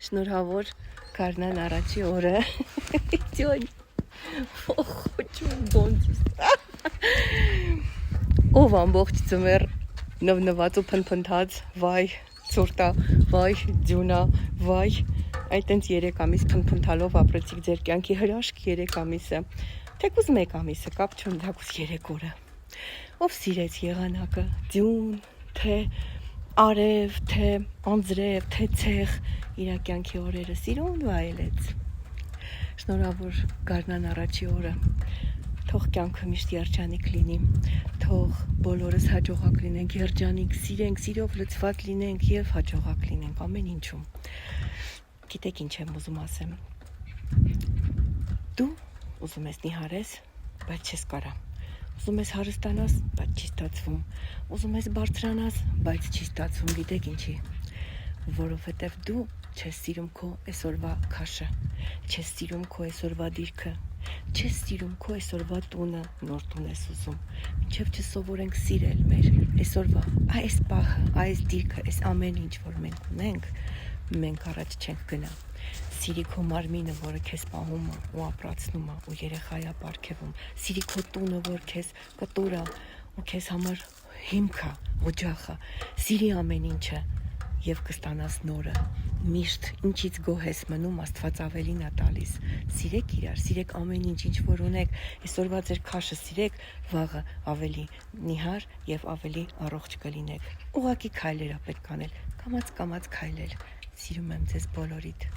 Շնորհավոր Գարնան առաջի օրը։ Ձյոն։ Խոչում դոնցիս։ Ով ամբողջ ծմեր նվնված ու փնփնթած, վայ, ցուրտա, վայ, ձյունա, վայ, այդ տենց 3 ամիս փնփնթալով ապրեցիք ձեր կյանքի հրաշք 3 ամիսը։ Թեկուզ 1 ամիսը կապ չունի, թեկուզ 3 օրը։ Ով սիրեց եղանակը, ձյուն, թե արև, թե անձրև, թե ցեղ, իր կյանքի օրերը սիրուն վայելեց։ Շնորհավոր Գարնան առաջի օրը։ Թող կյանքը միշտ երջանիկ լինի, թող բոլորս հաջողակ լինենք, երջանիկ, սիրենք, սիրով լցված լինենք եւ հաջողակ լինենք ամեն ինչում։ Գիտեք ինչ եմ ուզում ասեմ։ Դու ուզում ես նիհարես, բայց չես կարա։ Ուզում ես հարստանաս, բայց չի ստացվում։ Ուզում ես բարձրանաս, բայց չի ստացվում, գիտեք ինչի։ Որովհետև դու չես սիրում քո այսօրվա քաշը, չես սիրում քո այսօրվա դիրքը, չես սիրում քո այսօրվա տունը, նոր տուն ես ուզում։ Մինչև չսովորենք սիրել մեր այսօրվա այս պահը, այս դիրքը, այս ամեն ինչ, որ մենք ունենք, մենք առաջ չենք գնա։ Սիրի քո մարմինը, որը քեզ պահում է ու ապրացնում է ու երեխա է պարգևում։ Սիրի քո տունը, որ քեզ կտոր է ու քեզ համար հիմք է, օջախ է։ Սիրի ամեն ինչը եւ կստանաս նորը։ Միշտ ինչից գոհ ես մնում, Աստված ավելին է տալիս։ Սիրեք իրար, սիրեք ամեն ինչ, ինչ որ ունեք։ Այսօրվա ձեր քաշը սիրեք, վաղը ավելի նիհար եւ ավելի առողջ կլինեք։ Ուղղակի քայլեր է պետք անել, կամաց քայլել։ Սիրում եմ ձեզ բոլորիդ։